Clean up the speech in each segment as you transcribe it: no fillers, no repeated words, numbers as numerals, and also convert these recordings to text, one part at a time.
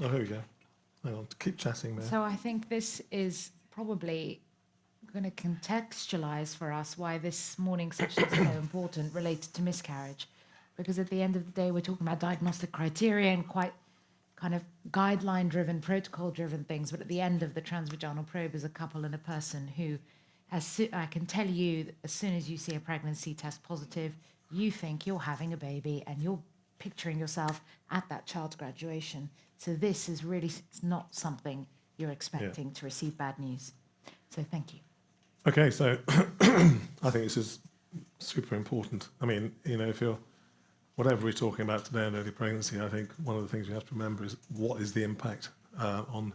Oh, here we go. Hang on, keep chatting there. So I think this is probably going to contextualize for us why this morning's session is so important related to miscarriage. Because at the end of the day, we're talking about diagnostic criteria and quite kind of guideline-driven, protocol-driven things. But at the end of the transvaginal probe is a couple and a person who, I can tell you, that as soon as you see a pregnancy test positive, you think you're having a baby and you're picturing yourself at that child's graduation. So this is really not something you're expecting to receive bad news. So thank you. Okay, so I think this is super important. I mean, if you're, whatever we're talking about today in early pregnancy, I think one of the things you have to remember is what is the impact on,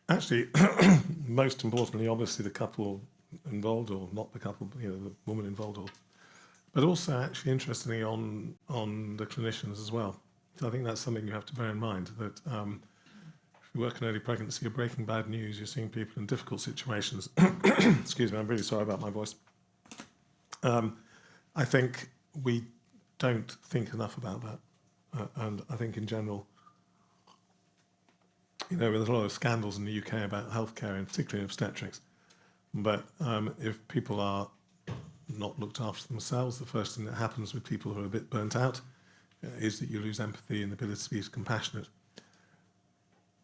actually, most importantly, obviously the couple involved, or not the couple, but, the woman involved, but also actually interestingly on the clinicians as well. So I think that's something you have to bear in mind, that if you work in early pregnancy, you're breaking bad news, you're seeing people in difficult situations. Excuse me, I'm really sorry about my voice. I think we don't think enough about that. And I think in general, there's a lot of scandals in the UK about healthcare, and particularly obstetrics. But if people are not looked after themselves, the first thing that happens with people who are a bit burnt out is that you lose empathy and the ability to be compassionate.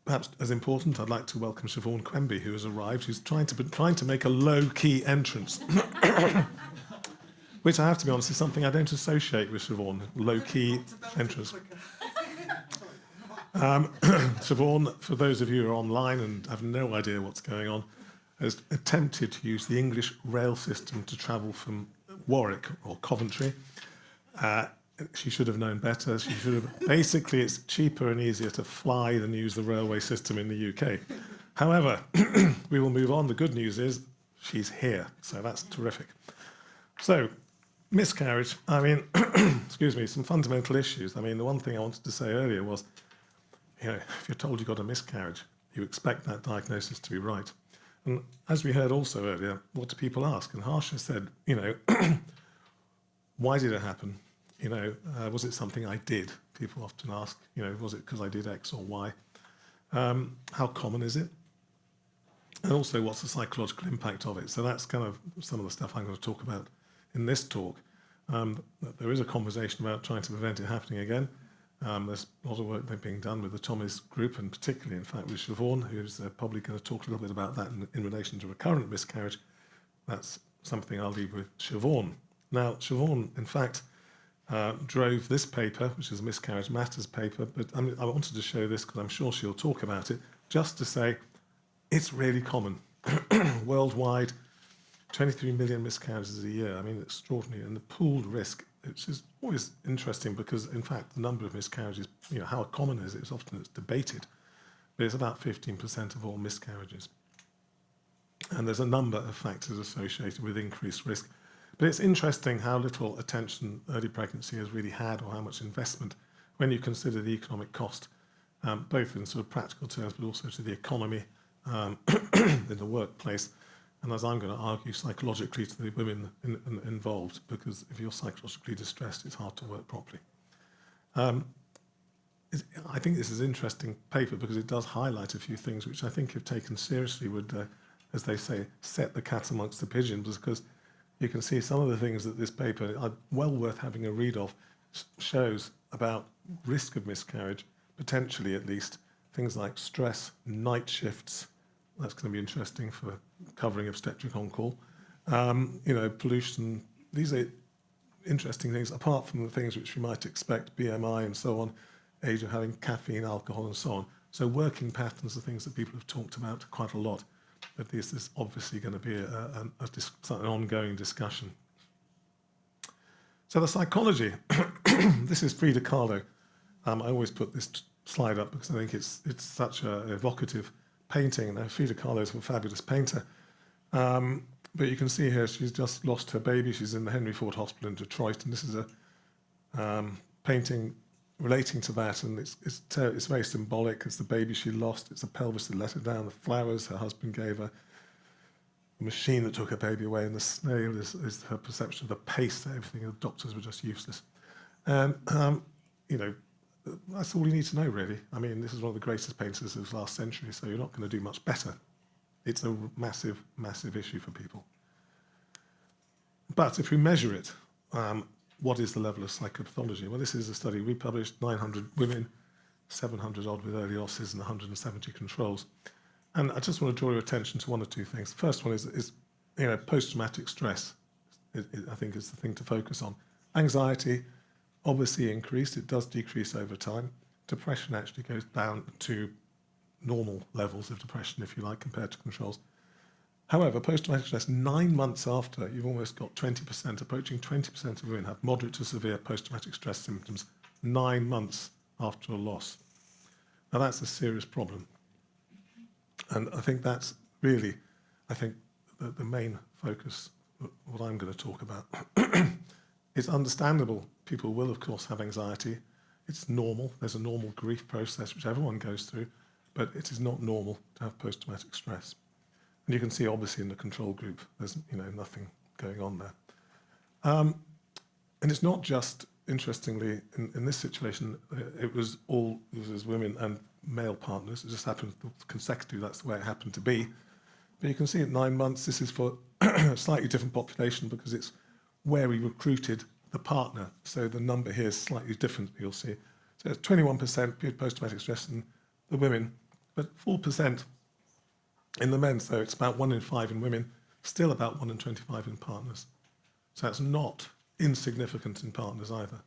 Perhaps as important, I'd like to welcome Siobhan Quemby, who has arrived, who's trying to make a low-key entrance, which I have to be honest is something I don't associate with Siobhan, low-key entrance. Siobhan, for those of you who are online and have no idea what's going on, has attempted to use the English rail system to travel from Warwick or Coventry. She should have known better. She should have. Basically, it's cheaper and easier to fly than use the railway system in the UK. However, we will move on. The good news is she's here, so that's terrific. So, miscarriage. I mean, excuse me, some fundamental issues. I mean, the one thing I wanted to say earlier was, if you're told you've got a miscarriage, you expect that diagnosis to be right. And as we heard also earlier, what do people ask? And Harsha said, why did it happen? Was it something I did? People often ask, was it because I did X or Y? How common is it? And also, what's the psychological impact of it? So that's kind of some of the stuff I'm going to talk about in this talk. There is a conversation about trying to prevent it happening again. There's a lot of work being done with the Tommy's group, and particularly, in fact, with Siobhan, who's probably going to talk a little bit about that in relation to recurrent miscarriage. That's something I'll leave with Siobhan. Now, Siobhan, in fact, drove this paper, which is a Miscarriage Matters paper, but I wanted to show this because I'm sure she'll talk about it, just to say it's really common. Worldwide, 23 million miscarriages a year. I mean, extraordinary. And the pooled risk, which is always interesting because, in fact, the number of miscarriages, how common is it? It's debated, but it's about 15% of all miscarriages. And there's a number of factors associated with increased risk. But it's interesting how little attention early pregnancy has really had, or how much investment, when you consider the economic cost, both in sort of practical terms, but also to the economy in the workplace. And as I'm going to argue, psychologically to the women involved, because if you're psychologically distressed, it's hard to work properly. I think this is an interesting paper because it does highlight a few things which I think, if taken seriously, would, as they say, set the cat amongst the pigeons, because you can see some of the things that this paper are well worth having a read of, shows about risk of miscarriage, potentially at least, things like stress, night shifts. That's going to be interesting for covering obstetric on-call. Pollution. These are interesting things, apart from the things which you might expect, BMI and so on, age of having caffeine, alcohol and so on. So working patterns are things that people have talked about quite a lot. But this is obviously going to be an ongoing discussion. So the psychology. This is Frida Kahlo. I always put this slide up because I think it's such an evocative painting. Now, Frida Kahlo is a fabulous painter. But you can see here she's just lost her baby. She's in the Henry Ford Hospital in Detroit. And this is a painting relating to that. And it's very symbolic. It's the baby she lost. It's a pelvis that let her down. The flowers her husband gave her. The machine that took her baby away. And the snail is her perception of the pace that everything. The doctors were just useless. And, that's all you need to know, really. I mean, this is one of the greatest painters of the last century, so you're not going to do much better. It's a massive, massive issue for people. But if we measure it, what is the level of psychopathology? Well, this is a study we published, 900 women, 700 odd with early losses and 170 controls. And I just want to draw your attention to one or two things. The first one is post-traumatic stress, I think is the thing to focus on. Anxiety, obviously increased. It does decrease over time. Depression actually goes down to normal levels of depression, if you like, compared to controls. However, post-traumatic stress, 9 months after, you've almost got 20%, approaching 20% of women have moderate to severe post-traumatic stress symptoms 9 months after a loss. Now, that's a serious problem. And I think that's really, the main focus, what I'm going to talk about. It's understandable. People will, of course, have anxiety. It's normal. There's a normal grief process, which everyone goes through, but it is not normal to have post-traumatic stress. And you can see, obviously, in the control group, there's nothing going on there. And it's not just, interestingly, in this situation, it was women and male partners. It just happened consecutively, that's the way it happened to be. But you can see at 9 months, this is for a slightly different population because it's where we recruited the partner. So the number here is slightly different, you'll see. So it's 21% post-traumatic stress in the women, but 4% in the men. So it's about 1 in 5 in women, still about 1 in 25 in partners. So that's not insignificant in partners either.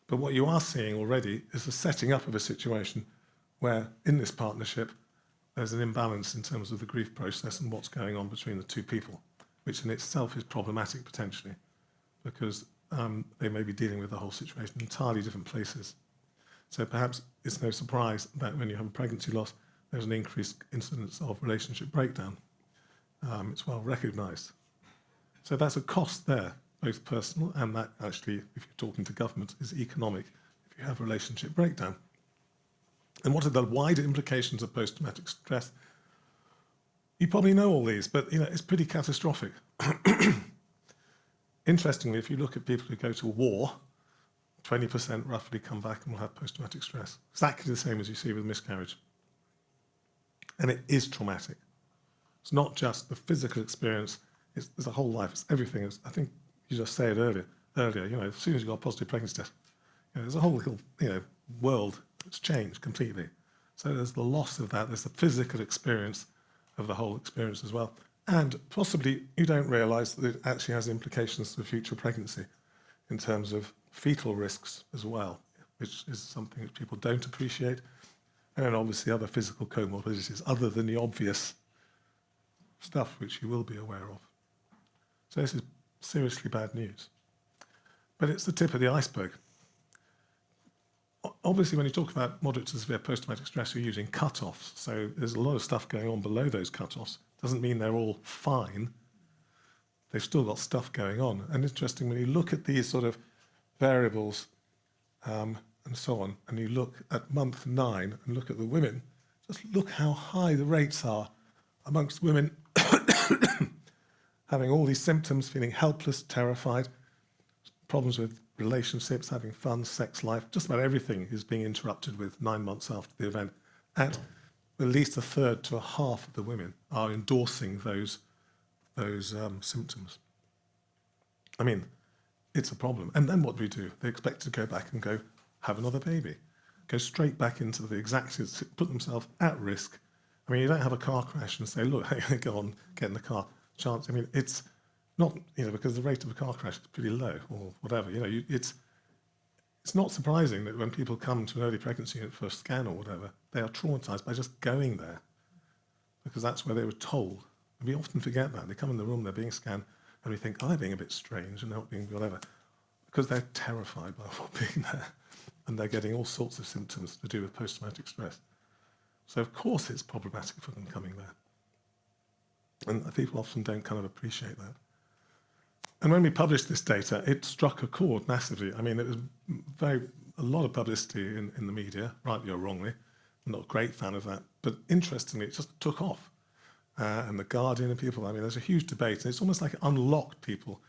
But what you are seeing already is the setting up of a situation where in this partnership, there's an imbalance in terms of the grief process and what's going on between the two people, which in itself is problematic potentially, because they may be dealing with the whole situation in entirely different places. So perhaps it's no surprise that when you have a pregnancy loss, there's an increased incidence of relationship breakdown. It's well recognised. So that's a cost there, both personal and that actually, if you're talking to government, is economic if you have a relationship breakdown. And what are the wider implications of post-traumatic stress? You probably know all these, but it's pretty catastrophic. Interestingly, if you look at people who go to war, 20% roughly come back and will have post-traumatic stress. Exactly the same as you see with miscarriage. And it is traumatic. It's not just the physical experience, there's a whole life, it's everything. I think you just said earlier, as soon as you got a positive pregnancy test, there's a whole little world that's changed completely. So there's the loss of that, there's the physical experience of the whole experience as well. And possibly you don't realise that it actually has implications for future pregnancy in terms of fetal risks as well, which is something that people don't appreciate. And then obviously other physical comorbidities other than the obvious stuff which you will be aware of. So this is seriously bad news. But it's the tip of the iceberg. Obviously, when you talk about moderate to severe post-traumatic stress, you're using cut-offs. So there's a lot of stuff going on below those cut-offs. Doesn't mean they're all fine. They've still got stuff going on. And interesting, when you look at these sort of variables and so on, and you look at month 9 and look at the women, just look how high the rates are amongst women having all these symptoms, feeling helpless, terrified, problems with relationships, having fun, sex life, just about everything is being interrupted with 9 months after the event. At least a third to a half of the women are endorsing those symptoms. I mean, it's a problem. And then what do we do? They expect to go back and go have another baby, go straight back into the exact, put themselves at risk. I mean, you don't have a car crash and say, look, hey, go on, get in the car. Chance. I mean, it's not, because the rate of a car crash is pretty low or whatever. It's not surprising that when people come to an early pregnancy unit for a scan or whatever, they are traumatized by just going there because that's where they were told. And we often forget that. They come in the room, they're being scanned, and we think, they're being a bit strange and not being whatever, because they're terrified by being there and they're getting all sorts of symptoms to do with post-traumatic stress. So, of course, it's problematic for them coming there. And people often don't kind of appreciate that. And when we published this data, it struck a chord massively. I mean, it was a lot of publicity in the media, rightly or wrongly. I'm not a great fan of that. But interestingly, it just took off. And The Guardian and people, there's a huge debate. And it's almost like it unlocked people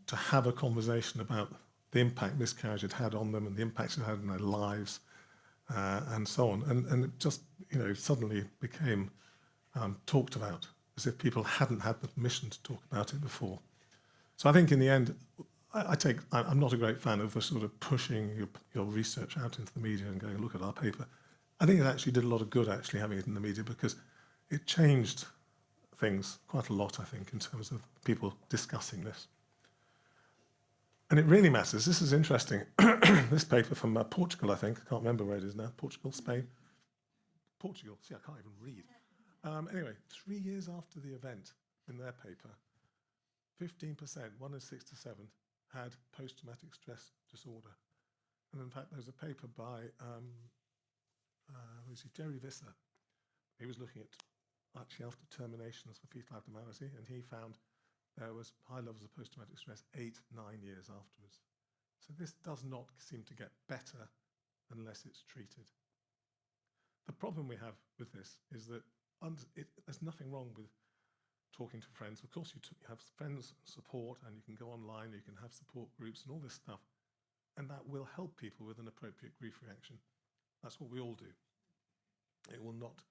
to have a conversation about the impact miscarriage had on them and the impact it had on their lives and so on. And it just, suddenly became talked about as if people hadn't had the permission to talk about it before. So I think in the end, I'm not a great fan of the sort of pushing your research out into the media and going, look at our paper. I think it actually did a lot of good actually having it in the media, because it changed things quite a lot, I think, in terms of people discussing this. And it really matters. This is interesting. This paper from Portugal, I think. I can't remember where it is now. Portugal, Spain. Portugal. See, I can't even read. Anyway, 3 years after the event, in their paper, 15%, 1 in 6 to 7, had post-traumatic stress disorder. And in fact, there's a paper by Jerry Visser. He was looking at actually after terminations for fetal abnormality, and he found there was high levels of post-traumatic stress 8-9 years afterwards. So this does not seem to get better unless it's treated. The problem we have with this is that there's nothing wrong with talking to friends. Of course, you have friends support, and you can go online, you can have support groups and all this stuff, and that will help people with an appropriate grief reaction. That's what we all do. It will not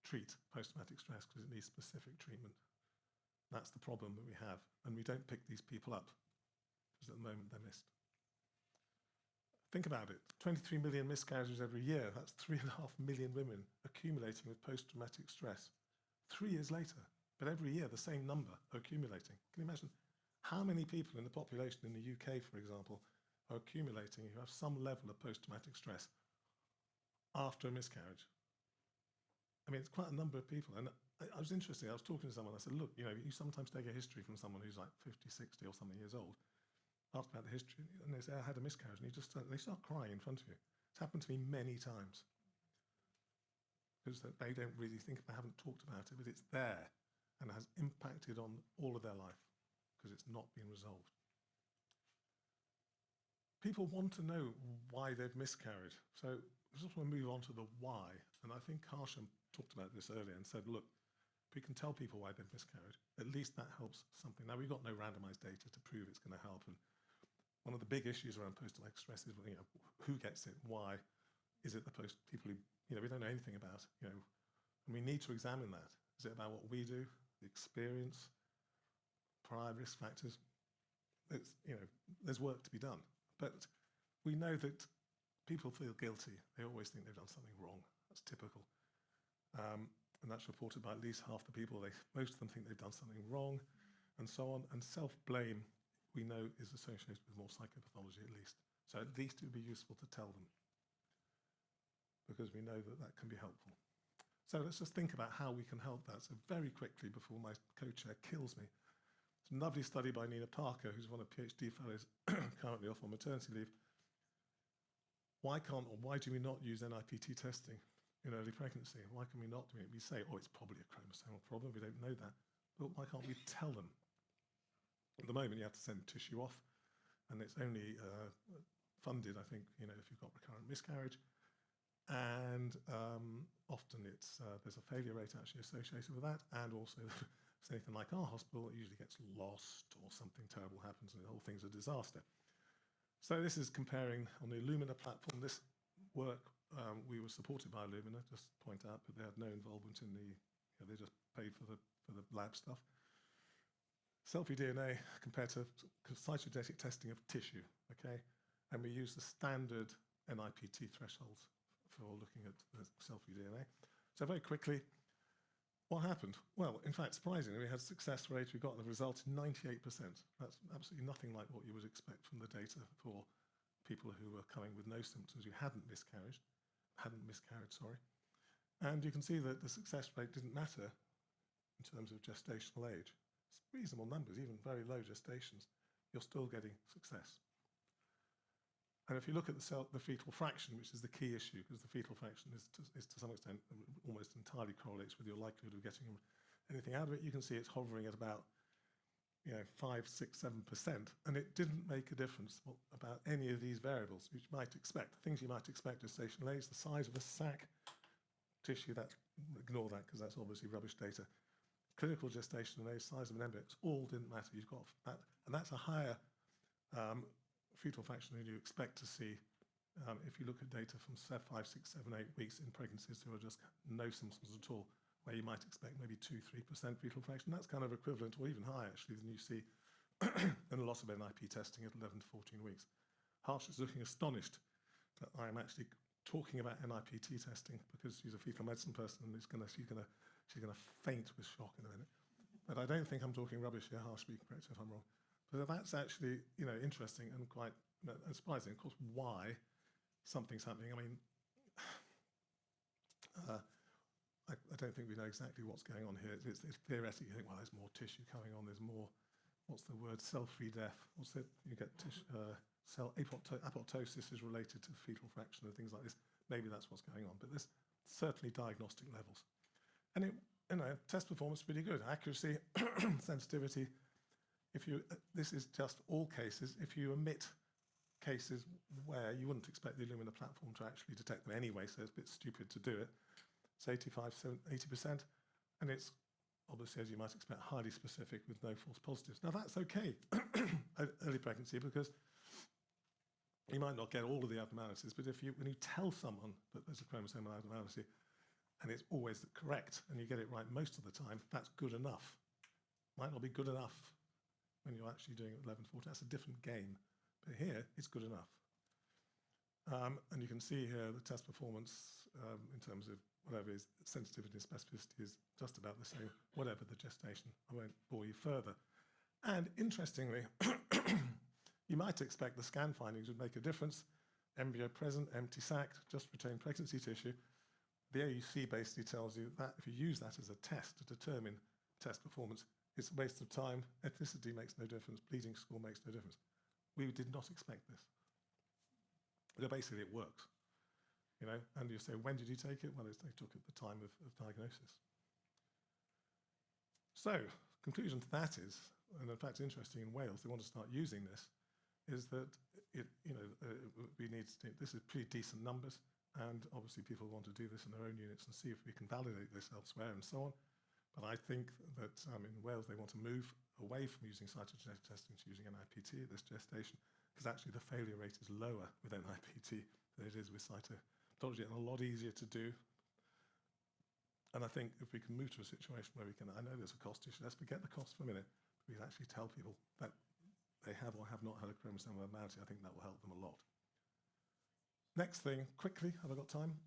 treat post-traumatic stress because it needs specific treatment. That's the problem that we have, and we don't pick these people up because at the moment they're missed. Think about it, 23 million miscarriages every year. That's 3.5 million women accumulating with post-traumatic stress 3 years later. But every year, the same number are accumulating. Can you imagine how many people in the population in the UK, for example, are accumulating who have some level of post-traumatic stress after a miscarriage? I mean, it's quite a number of people. And I was interested. I was talking to someone. I said, look, you sometimes take a history from someone who's like 50, 60 or something years old, ask about the history, and they say, I had a miscarriage, and they start crying in front of you. It's happened to me many times. Because they don't really think, they haven't talked about it, but it's there and has impacted on all of their life because it's not been resolved. People want to know why they've miscarried. So I just want to move on to the why. And I think Karsham talked about this earlier and said, look, if we can tell people why they've miscarried, at least that helps something. Now, we've got no randomized data to prove it's going to help. And one of the big issues around post-traumatic stress is, who gets it? Why? Is it the people who, we don't know anything about, and we need to examine that. Is it about what we do, the experience, prior risk factors? It's, there's work to be done. But we know that people feel guilty. They always think they've done something wrong. That's typical. And that's reported by at least half the people. Most of them think they've done something wrong, and so on. And self-blame, we know, is associated with more psychopathology at least. So at least it would be useful to tell them, because we know that that can be helpful. So let's just think about how we can help that. So very quickly, before my co-chair kills me, it's a lovely study by Nina Parker, who's one of PhD fellows currently off on maternity leave. Why do we not use NIPT testing in early pregnancy? Why can we not do it? We say, it's probably a chromosomal problem. We don't know that. But why can't we tell them? At the moment, you have to send tissue off, and it's only funded, I think, if you've got recurrent miscarriage. And often there's a failure rate actually associated with that. And also, if it's anything like our hospital, it usually gets lost or something terrible happens and the whole thing's a disaster. So this is comparing on the Illumina platform. This work, we were supported by Illumina, just to point out, but they had no involvement in they just paid for the lab stuff. Selfie DNA compared to cytogenetic testing of tissue, okay? And we use the standard NIPT thresholds for looking at the selfie DNA. So very quickly, what happened? Well, in fact, surprisingly, we had a success rate. We got the result in 98%. That's absolutely nothing like what you would expect from the data for people who were coming with no symptoms, who hadn't miscarried, sorry. And you can see that the success rate didn't matter in terms of gestational age. It's reasonable numbers, even very low gestations, you're still getting success. And if you look at the fetal fraction, which is the key issue, because the fetal fraction is to some extent almost entirely correlates with your likelihood of getting anything out of it, you can see it's hovering at about 5, 6, 7%, and it didn't make a difference about any of these variables, which you might expect. The things you might expect: gestational age, the size of the sac, tissue. Ignore that because that's obviously rubbish data. Clinical gestational age, size of an embryo, all didn't matter. You've got that, and that's a higher fetal fraction than you expect to see if you look at data from 5, 6, 7, 8 weeks in pregnancies who are just no symptoms at all, where you might expect maybe 2-3% fetal fraction, that's kind of equivalent or even higher actually than you see in a lot of NIP testing at 11 to 14 weeks. Harsh is looking astonished that I am actually talking about NIPT testing because she's a fetal medicine person and she's gonna faint with shock in a minute. But I don't think I'm talking rubbish here. Harsh, be correct if I'm wrong. But that's actually interesting and quite surprising. Of course, why something's happening. I mean, I don't think we know exactly what's going on here. It's theoretic. You think, well, there's more tissue coming on. There's more. What's the word? Cell-free death. What's it? You get cell apoptosis is related to fetal fraction and things like this. Maybe that's what's going on. But there's certainly diagnostic levels, and test performance is pretty good. Accuracy, sensitivity. This is just all cases. If you omit cases where you wouldn't expect the Illumina platform to actually detect them anyway, so it's a bit stupid to do it. It's 80%, and it's obviously, as you might expect, highly specific with no false positives. Now that's okay, early pregnancy, because you might not get all of the abnormalities, but when you tell someone that there's a chromosomal abnormality, and it's always correct, and you get it right most of the time, that's good enough. Might not be good enough when you're actually doing it at 11, 14. That's a different game. But here, it's good enough. And you can see here the test performance in terms of whatever is sensitivity and specificity is just about the same, whatever the gestation. I won't bore you further. And interestingly, you might expect the scan findings would make a difference. Embryo present, empty sac, just retained pregnancy tissue. The AUC basically tells you that if you use that as a test to determine test performance, it's a waste of time. Ethnicity makes no difference. Bleeding score makes no difference. We did not expect this. But basically, it works. And you say, when did you take it? Well, they took it at the time of diagnosis. So, conclusion to that is, and in fact, interesting in Wales, they want to start using this, is that this is pretty decent numbers, and obviously people want to do this in their own units and see if we can validate this elsewhere and so on. But I think that in Wales they want to move away from using cytogenetic testing to using NIPT at this gestation, because actually the failure rate is lower with NIPT than it is with cytopathology, and a lot easier to do. And I think if we can move to a situation where we can, I know there's a cost issue, let's forget the cost for a minute, but we can actually tell people that they have or have not had a chromosomal abnormality. I think that will help them a lot. Next thing, quickly, have I got time?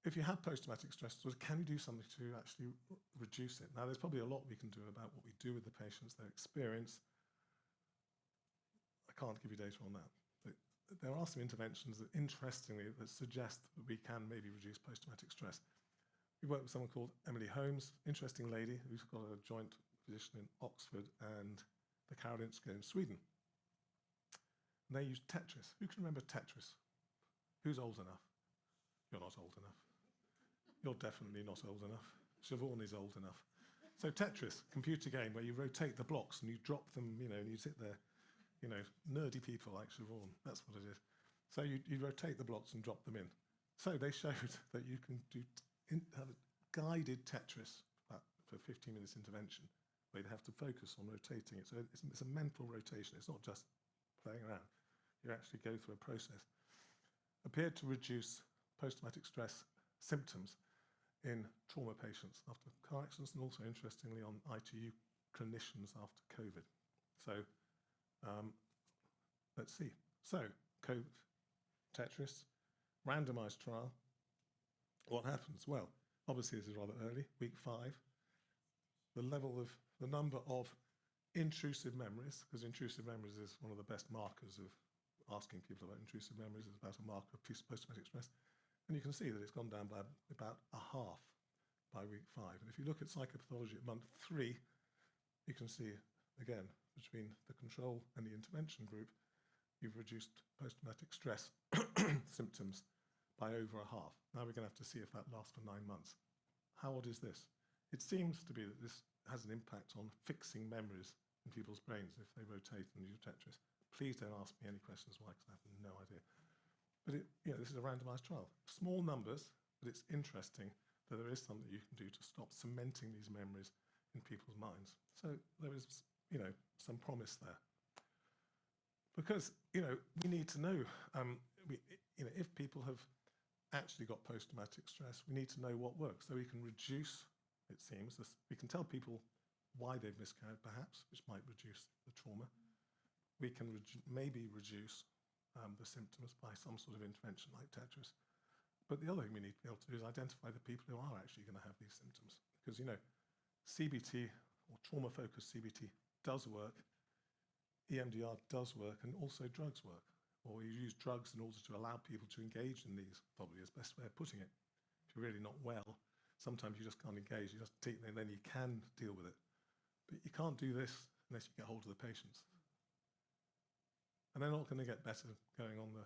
If you have post-traumatic stress disorder, can you do something to actually reduce it? Now, there's probably a lot we can do about what we do with the patients, their experience. I can't give you data on that. But there are some interventions that, interestingly, that suggest that we can maybe reduce post-traumatic stress. We worked with someone called Emily Holmes, interesting lady, who's got a joint position in Oxford and the Karolinska in Sweden. And they used Tetris. Who can remember Tetris? Who's old enough? You're not old enough. You're definitely not old enough. Siobhan is old enough. So Tetris, computer game where you rotate the blocks and you drop them, and you sit there, nerdy people like Siobhan. That's what it is. So you rotate the blocks and drop them in. So they showed that you can have a guided Tetris for 15 minutes intervention, where you have to focus on rotating it. So it's a mental rotation. It's not just playing around. You actually go through a process. Appeared to reduce post-traumatic stress symptoms in trauma patients after car accidents, and also, interestingly, on ITU clinicians after COVID. So let's see. So COVID, Tetris, randomized trial. What happens? Well, obviously this is rather early, week 5. The number of intrusive memories, because intrusive memories is one of the best markers of asking people about intrusive memories, is about a marker of post-traumatic stress. And you can see that it's gone down by about a half by week 5. And if you look at psychopathology at month 3, you can see, again, between the control and the intervention group, you've reduced post-traumatic stress symptoms by over a half. Now we're going to have to see if that lasts for 9 months. How odd is this? It seems to be that this has an impact on fixing memories in people's brains if they rotate and use Tetris. Please don't ask me any questions why, because I have no idea. But this is a randomized trial. Small numbers, but it's interesting that there is something you can do to stop cementing these memories in people's minds. So there is, some promise there. Because, we need to know, if people have actually got post-traumatic stress, we need to know what works. So we can reduce, it seems, we can tell people why they've miscarried, perhaps, which might reduce the trauma. We can maybe reduce the symptoms by some sort of intervention like Tetris. But the other thing we need to be able to do is identify the people who are actually going to have these symptoms. Because, CBT or trauma-focused CBT does work, EMDR does work, and also drugs work. Or you use drugs in order to allow people to engage in these, probably is the best way of putting it. If you're really not well, sometimes you just can't engage, you just take, and then you can deal with it. But you can't do this unless you get hold of the patients. And they're not going to get better going on the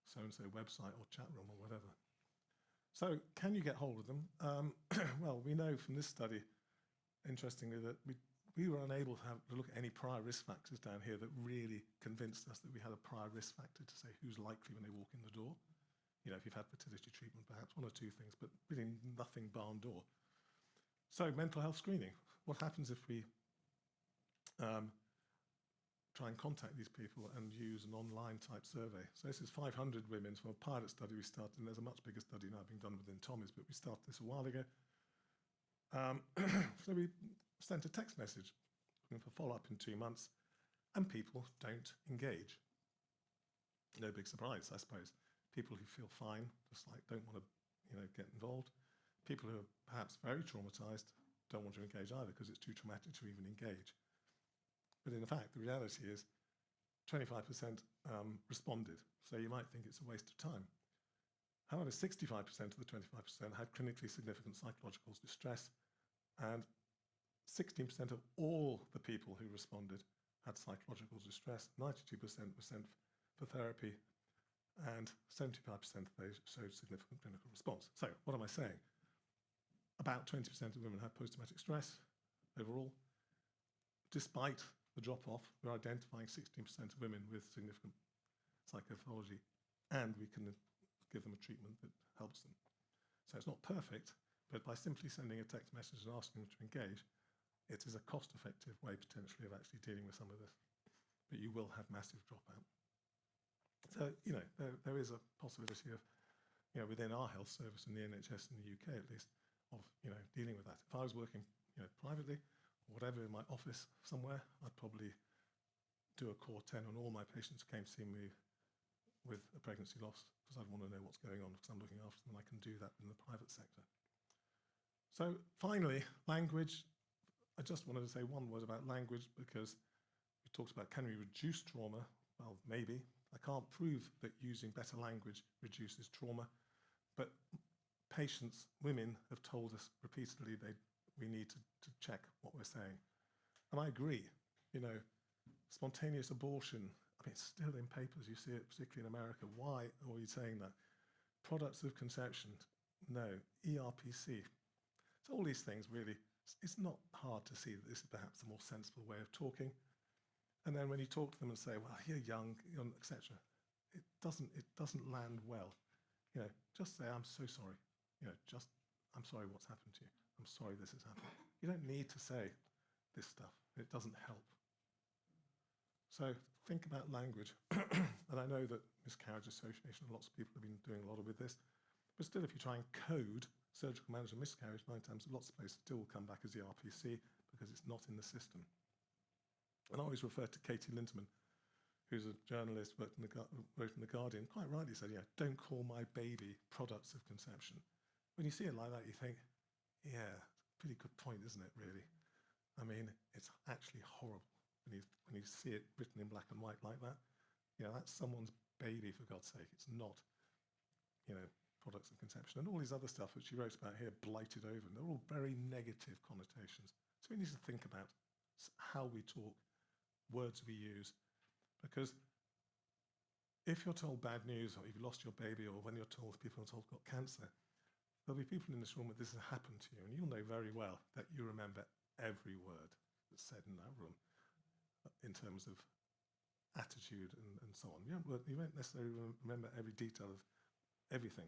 so-and-so website or chat room or whatever. So can you get hold of them? Well, we know from this study, interestingly, that we were unable to look at any prior risk factors down here that really convinced us that we had a prior risk factor to say who's likely when they walk in the door. If you've had fertility treatment, perhaps one or two things, but really nothing barn door. So mental health screening. What happens if we try and contact these people and use an online type survey? So this is 500 women from a pilot study we started, and there's a much bigger study now being done within Tommy's, but we started this a while ago. So we sent a text message looking for follow-up in 2 months, and people don't engage. No big surprise, I suppose. People who feel fine, just like don't want to, get involved. People who are perhaps very traumatized don't want to engage either because it's too traumatic to even engage. But in fact, the reality is 25% responded. So you might think it's a waste of time. However, 65% of the 25% had clinically significant psychological distress, and 16% of all the people who responded had psychological distress, 92% were sent for therapy, and 75% of those showed significant clinical response. So what am I saying? About 20% of women have post-traumatic stress overall. Despite the drop-off, we're identifying 16% of women with significant psychopathology, and we can give them a treatment that helps them. So it's not perfect, but by simply sending a text message and asking them to engage, it is a cost-effective way potentially of actually dealing with some of this. But you will have massive dropout. So, there is a possibility of, within our health service and the NHS in the UK at least, of, dealing with that. If I was working, privately or whatever in my office somewhere, I'd probably do a core 10 on all my patients who came to see me with a pregnancy loss, because I'd want to know what's going on because I'm looking after them, and I can do that in the private sector. So finally, language. I just wanted to say one word about language because we talked about, can we reduce trauma? Well, maybe. I can't prove that using better language reduces trauma, but patients, women, have told us repeatedly we need to check what we're saying. And I agree. Spontaneous abortion, it's still in papers, you see it, particularly in America. Why are you saying that? Products of conception, no. ERPC. So all these things really, it's not hard to see that this is perhaps a more sensible way of talking. And then when you talk to them and say, well, you're young, etc., it doesn't land well. Just say, I'm so sorry. I'm sorry what's happened to you. I'm sorry this has happened. You don't need to say this stuff. It doesn't help. So think about language. And I know that Miscarriage Association, lots of people have been doing a lot with this. But still, if you try and code surgical management miscarriage, 9 times, lots of places still will come back as the RPC because it's not in the system. And I always refer to Katie Lindemann, who's a journalist, wrote in The Guardian, quite rightly said, don't call my baby products of conception. When you see it like that, you think, yeah, pretty good point, isn't it, really? It's actually horrible when you see it written in black and white like that. That's someone's baby, for God's sake. It's not, products of conception. And all these other stuff that she wrote about here, blighted over, and they're all very negative connotations. So we need to think about how we talk, words we use, because if you're told bad news, or you've lost your baby, or when you're told people are told you've got cancer, there'll be people in this room where this has happened to you, and you'll know very well that you remember every word that's said in that room in terms of attitude and so on. You won't necessarily remember every detail of everything,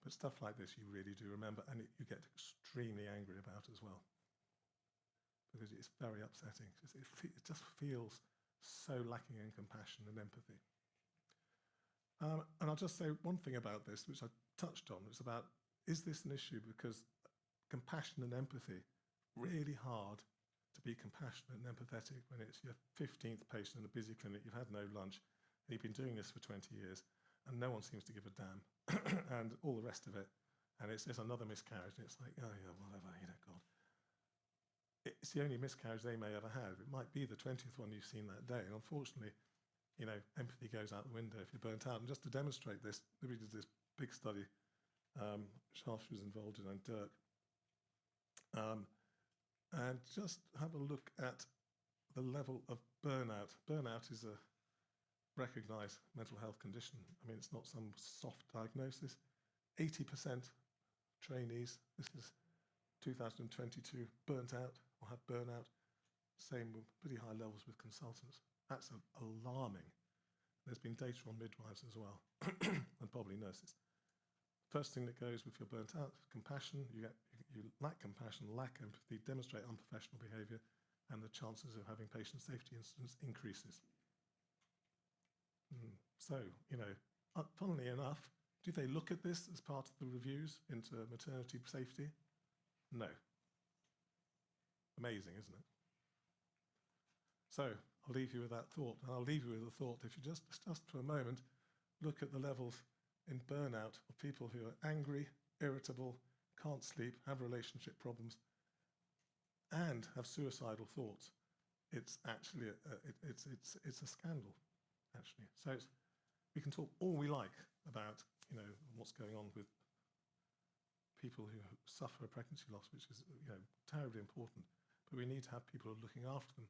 but stuff like this you really do remember, and you get extremely angry about as well, because it's very upsetting. It just feels so lacking in compassion and empathy. And I'll just say one thing about this, which I touched on. It's about, is this an issue because compassion and empathy, really hard to be compassionate and empathetic when it's your 15th patient in a busy clinic, you've had no lunch, and you've been doing this for 20 years, and no one seems to give a damn, and all the rest of it. And it's another miscarriage, and it's like, oh yeah, whatever, God. It's the only miscarriage they may ever have. It might be the 20th one you've seen that day, and unfortunately, empathy goes out the window if you're burnt out. And just to demonstrate this, we did this big study, Charles was involved in, and Dirk, and just have a look at the level of burnout. Burnout is a recognised mental health condition. I mean, it's not some soft diagnosis. 80% trainees, this is 2022, burnt out or have burnout. Same with pretty high levels with consultants. That's alarming. There's been data on midwives as well, and probably nurses. First thing that goes with your burnt out, compassion. You lack compassion, lack empathy, demonstrate unprofessional behaviour, and the chances of having patient safety incidents increases. So, funnily enough, do they look at this as part of the reviews into maternity safety? No. Amazing, isn't it? So I'll leave you with that thought, and I'll leave you with the thought, if you just for a moment, look at the levels in burnout of people who are angry, irritable, can't sleep, have relationship problems, and have suicidal thoughts. It's actually it's a scandal, actually. So we can talk all we like about what's going on with people who suffer a pregnancy loss, which is terribly important. But we need to have people who are looking after them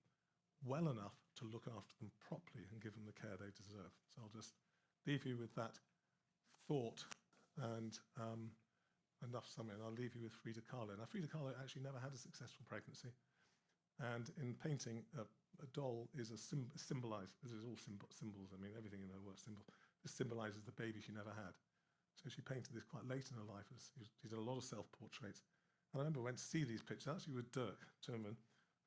well enough to look after them properly and give them the care they deserve. So I'll just leave you with that thought, and enough summary, and I'll leave you with Frida Kahlo. Now, Frida Kahlo actually never had a successful pregnancy, and in painting, a doll is symbolized. This is all symbols. I mean, everything in her work symbol. This symbolizes the baby she never had. So she painted this quite late in her life. She did a lot of self-portraits. And I remember I went to see these pictures, actually with Dirk Timmerman.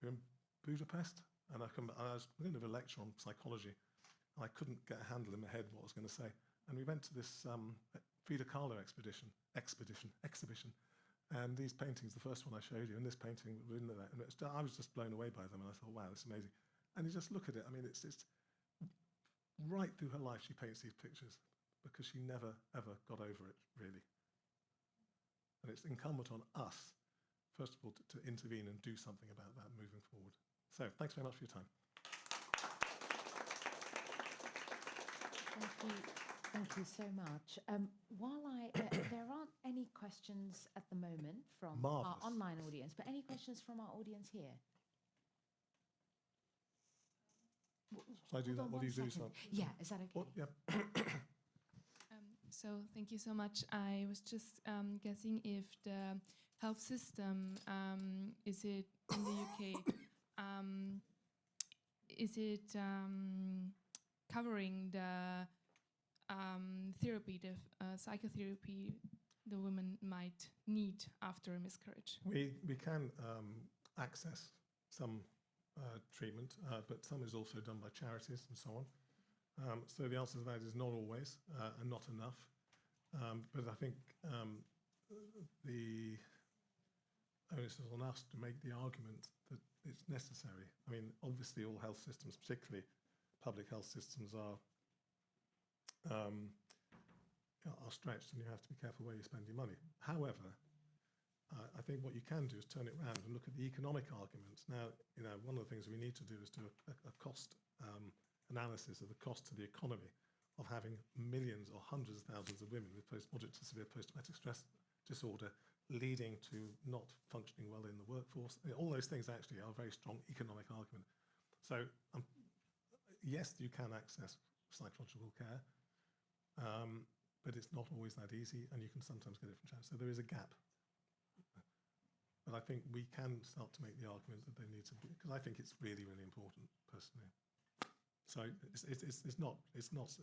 We were in Budapest, and I was going to do a lecture on psychology, and I couldn't get a handle in my head what I was going to say. And we went to this Frida Kahlo exhibition, and these paintings, the first one I showed you, and this painting were in there, and I was just blown away by them, and I thought, wow, this is amazing. And you just look at it, I mean, it's right through her life she paints these pictures, because she never, ever got over it, really. And it's incumbent on us, first of all, to intervene and do something about that moving forward. So, thanks very much for your time. Thank you. Thank you so much. There aren't any questions at the moment from our online audience, but any questions from our audience here? Shall I do that? What do you do? So? Yeah, is that okay? Yeah. So thank you so much. I was just guessing if the health system, is it in the UK, is it covering the therapy, the psychotherapy the women might need after a miscarriage? We can access some treatment, but some is also done by charities and so on. So the answer to that is not always and not enough. But I think the onus is on us to make the argument that it's necessary. I mean, obviously all health systems, particularly public health systems, are stretched, and you have to be careful where you spend your money. However, I think what you can do is turn it around and look at the economic arguments. Now, one of the things we need to do is do a cost analysis of the cost to the economy of having millions or hundreds of thousands of women with moderate to severe post-traumatic stress disorder, leading to not functioning well in the workforce. All those things actually are a very strong economic argument. So, yes, you can access psychological care, but it's not always that easy, and you can sometimes get it from charities. So there is a gap. But I think we can start to make the argument that they need to be, because I think it's really, really important, personally. So it's not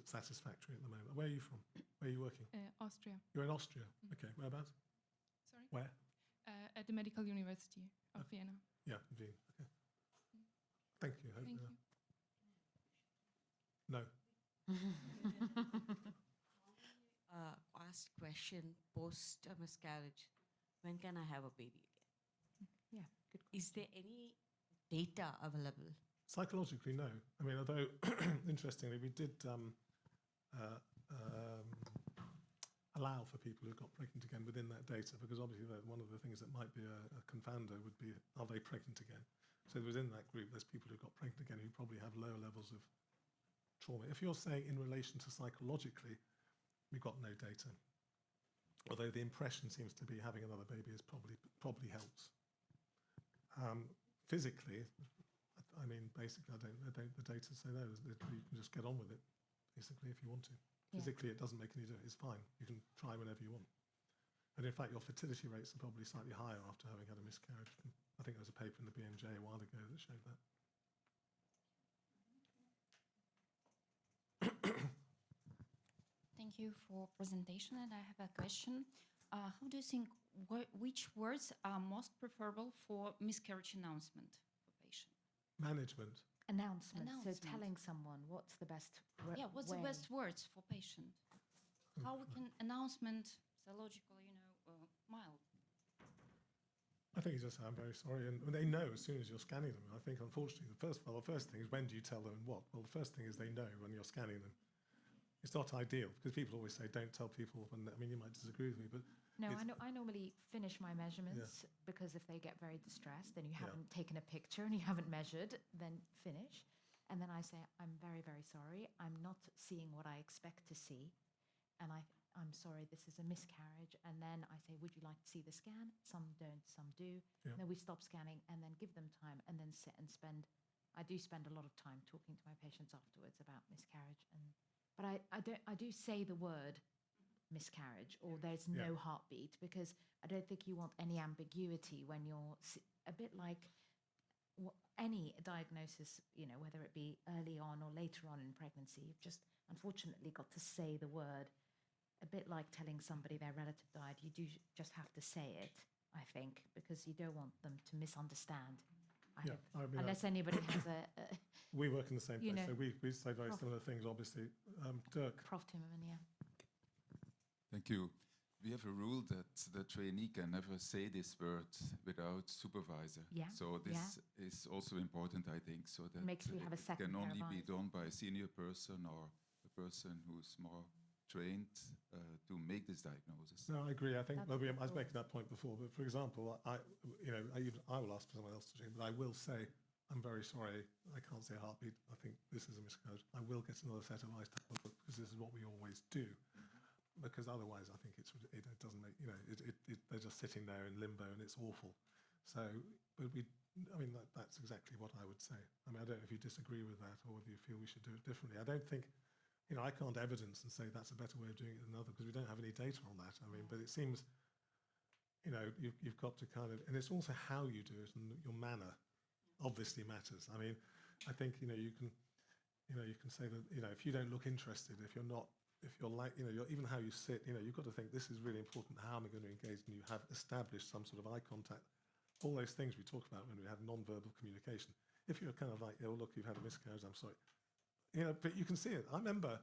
satisfactory at the moment. Where are you from? Where are you working? Austria. You're in Austria. Okay, whereabouts? Sorry? Where? At the Medical University of Vienna. Yeah, in Vienna. Okay. Thank you. Thank you. No. Ask question post a miscarriage. When can I have a baby again? Yeah, good. Is there any data available? Psychologically, no. I mean, although interestingly, we did allow for people who got pregnant again within that data, because obviously one of the things that might be a confounder would be, are they pregnant again? So within that group, there's people who got pregnant again who probably have lower levels of trauma. If you're saying in relation to psychologically, we've got no data. Although the impression seems to be having another baby is probably helps. Physically, I mean, basically, the data say no. You can just get on with it, basically, if you want to. Physically, it doesn't make any difference. It's fine. You can try whenever you want. And in fact, your fertility rates are probably slightly higher after having had a miscarriage. I think there was a paper in the BMJ a while ago that showed that. Thank you for presentation, and I have a question. How do you think, which words are most preferable for miscarriage announcement for patient? Management. Announcement. So Announcement. telling someone what's the best Yeah, what's the best words for patient? How we can announcement, psychological, mild? I think you just say, I'm very sorry. And they know as soon as you're scanning them. I think, unfortunately, the first thing is, when do you tell them and what? Well, the first thing is they know when you're scanning them. It's not ideal, because people always say, don't tell people. When, I mean, you might disagree with me, but... No, I normally finish my measurements, because if they get very distressed, then you haven't taken a picture and you haven't measured, then finish. And then I say, I'm very, very sorry. I'm not seeing what I expect to see. And I'm sorry, this is a miscarriage. And then I say, would you like to see the scan? Some don't, some do. Yeah. Then we stop scanning and then give them time and then sit and spend. I do spend a lot of time talking to my patients afterwards about miscarriage. But I do say the word miscarriage, or there's no heartbeat, because I don't think you want any ambiguity when you're a bit like any diagnosis, whether it be early on or later on in pregnancy. You've just unfortunately got to say the word. A bit like telling somebody their relative died, you do just have to say it, I think, because you don't want them to misunderstand. I mean, Unless anybody has a we work in the same place, know, so we say very similar things, obviously. Dirk. Prof. Timmerman, yeah. Thank you. We have a rule that the trainee can never say this word without supervisor. Yeah, So this is also important, I think, so that Makes you have a it second can pair of only be eyes. done by a senior person or a person who's more trained to make this diagnosis. No, I agree. I think That's I was cool. making that point before, but for example, I will ask for someone else to do it, but I will say, I'm very sorry, I can't say a heartbeat. I think this is a miscarriage. I will get another set of eyes to have a look, because this is what we always do. Because otherwise, I think it doesn't make, they're just sitting there in limbo and it's awful. So, but that's exactly what I would say. I mean, I don't know if you disagree with that or whether you feel we should do it differently. I don't think, I can't evidence and say that's a better way of doing it than another, because we don't have any data on that. I mean, but it seems, you've got to kind of, and it's also how you do it, and your manner obviously matters. I mean, I think, you can say that, if you don't look interested, if you're like, even how you sit, you've got to think, this is really important. How am I going to engage? And you have established some sort of eye contact. All those things we talk about when we have non-verbal communication. If you're kind of like, oh, look, you've had a miscarriage, I'm sorry. But you can see it. I remember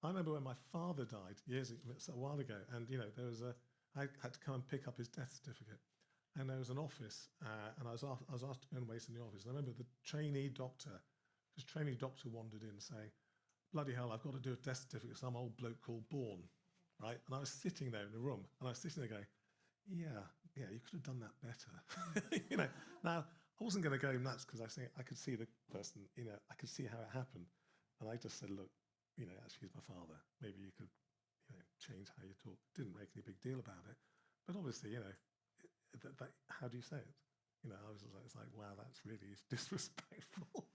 when my father died a while ago, and, I had to come and pick up his death certificate. And there was an office, and I was asked to go and wait in the office. And I remember the trainee doctor wandered in saying, bloody hell, I've got to do a death certificate, some old bloke called Bourne, right? And I was sitting there in the room, and I was sitting there going, yeah, you could have done that better. Now, I wasn't going to go nuts, because I could see the person, I could see how it happened. And I just said, look, actually, he's my father. Maybe you could, change how you talk. Didn't make any big deal about it. But obviously, how do you say it? I was just like, it's like, wow, that's really disrespectful.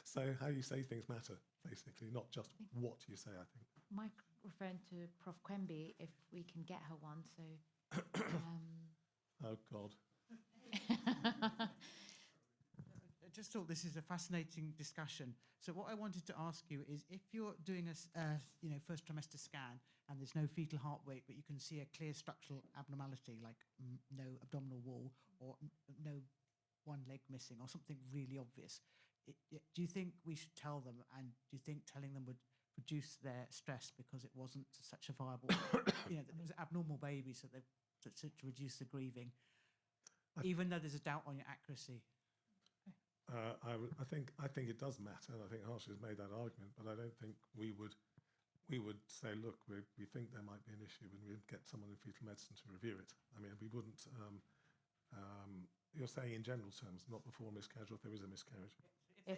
So how you say things matter, basically, not just what you say, I think. Mike referring to Prof. Quemby, if we can get her one, so... Oh, God. I just thought this is a fascinating discussion. So what I wanted to ask you is, if you're doing a first trimester scan and there's no fetal heart rate, but you can see a clear structural abnormality like no abdominal wall or no one leg missing or something really obvious, do you think we should tell them, and do you think telling them would reduce their stress because it wasn't such a viable, that it was an abnormal baby, so they to reduce the grieving, even though there's a doubt on your accuracy? I think it does matter, and I think Harsh has made that argument, but I don't think we would say, look, we think there might be an issue, and we'd get someone in fetal medicine to review it. I mean, we wouldn't. You're saying in general terms, not before miscarriage, or if there is a miscarriage.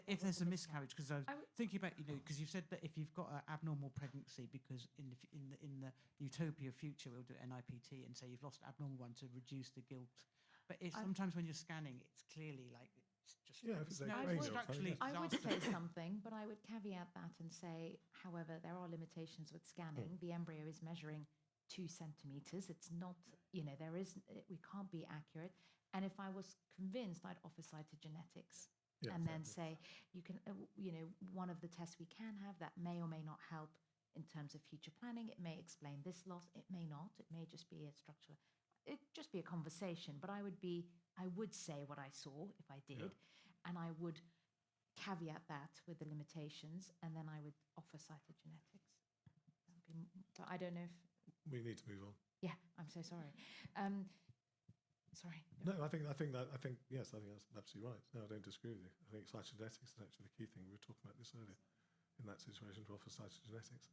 If there's a miscarriage, because I was I would- thinking about, because you said that if you've got an abnormal pregnancy, because in the utopia future we'll do NIPT and say you've lost an abnormal one to reduce the guilt. But sometimes when you're scanning, it's clearly like it's just Yeah, if it's a no, cranial it's or something, structurally I would disastrous. say something, but I would caveat that and say, however, there are limitations with scanning. The embryo is measuring 2 centimeters. It's not, we can't be accurate. And if I was convinced, I'd offer cytogenetics. Yeah, And then exactly. say, you can, one of the tests we can have that may or may not help in terms of future planning. It may explain this loss. It may not. It may just be a structural, it just be a conversation. But I would say what I saw if I did, and I would caveat that with the limitations, and then I would offer cytogenetics. But I don't know if, We need to move on. yeah, I'm so sorry. Sorry. No, I think yes, I think that's absolutely right. No, I don't disagree with you. I think cytogenetics is actually the key thing. We were talking about this earlier. In that situation, to offer cytogenetics,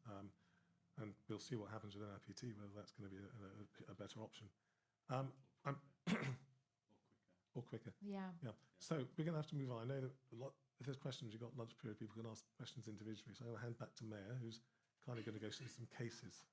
and we'll see what happens with NIPT, whether that's going to be a better option, or quicker. Yeah. Yeah. So we're going to have to move on. I know that if there's questions, you've got lunch period. People can ask questions individually. So I'm going to hand back to Maya, who's kind of going to go through some cases.